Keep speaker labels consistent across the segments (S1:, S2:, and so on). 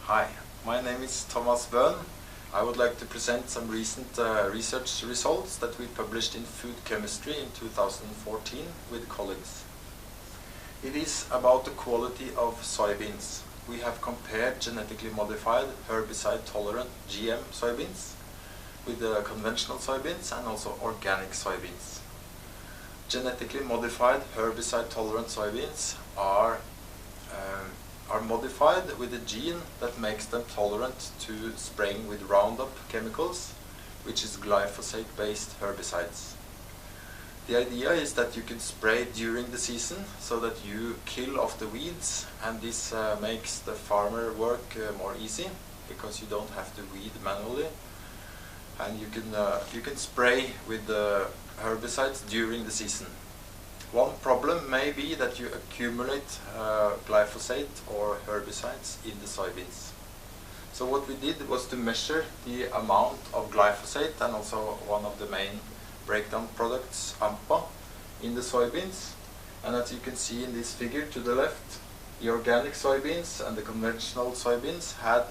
S1: Hi, my name is Thomas Bøhn. I would like to present some recent research results that we published in Food Chemistry in 2014 with colleagues. It is about the quality of soybeans. We have compared genetically modified herbicide-tolerant GM soybeans with the conventional soybeans and also organic soybeans. Genetically modified herbicide-tolerant soybeans are modified with a gene that makes them tolerant to spraying with Roundup chemicals, which is glyphosate-based herbicides. The idea is that you can spray during the season so that you kill off the weeds, and this makes the farmer work more easy because you don't have to weed manually, and you can spray with the herbicides during the season. One problem may be that you accumulate glyphosate or herbicides in the soybeans. So what we did was to measure the amount of glyphosate and also one of the main breakdown products, AMPA, in the soybeans. And as you can see in this figure to the left, the organic soybeans and the conventional soybeans had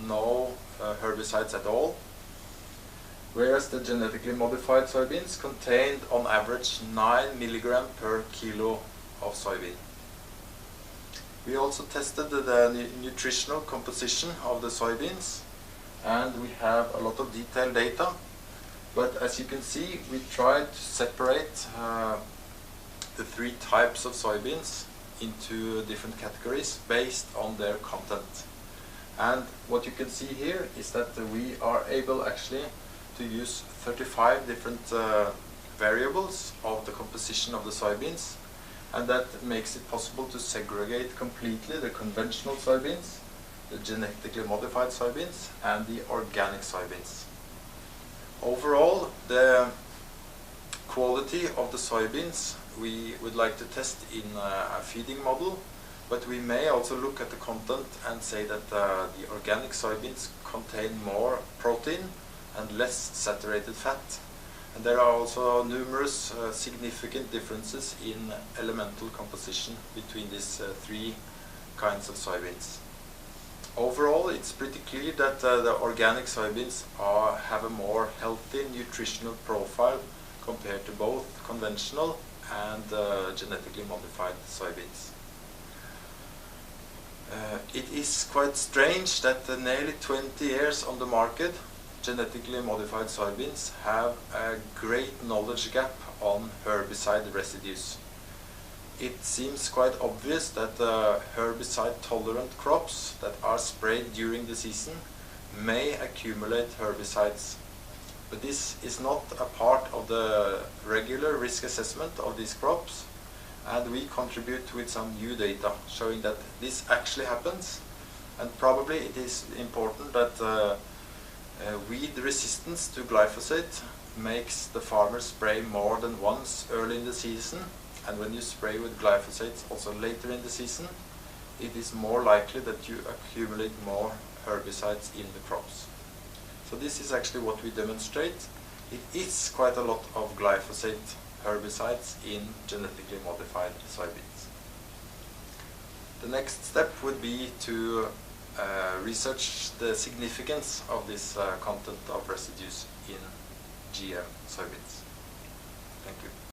S1: no herbicides at all, whereas the genetically modified soybeans contained on average 9 mg per kilo of soybean. We also tested the nutritional composition of the soybeans, and we have a lot of detailed data, but as you can see, we tried to separate the three types of soybeans into different categories based on their content. And what you can see here is that we are able actually to use 35 different variables of the composition of the soybeans, and that makes it possible to segregate completely the conventional soybeans, the genetically modified soybeans, and the organic soybeans. Overall, the quality of the soybeans we would like to test in a feeding model, but we may also look at the content and say that the organic soybeans contain more protein and less saturated fat. And there are also numerous significant differences in elemental composition between these three kinds of soybeans. Overall, it's pretty clear that the organic soybeans have a more healthy nutritional profile compared to both conventional and genetically modified soybeans. It is quite strange that nearly 20 years on the market, genetically modified soybeans have a great knowledge gap on herbicide residues. It seems quite obvious that herbicide-tolerant crops that are sprayed during the season may accumulate herbicides. But this is not a part of the regular risk assessment of these crops, and we contribute with some new data showing that this actually happens, and probably it is important that weed resistance to glyphosate makes the farmer spray more than once early in the season, and when you spray with glyphosate also later in the season, it is more likely that you accumulate more herbicides in the crops. So this is actually what we demonstrate. It is quite a lot of glyphosate herbicides in genetically modified soybeans. The next step would be to research the significance of this content of residues in GM soybeans. Thank you.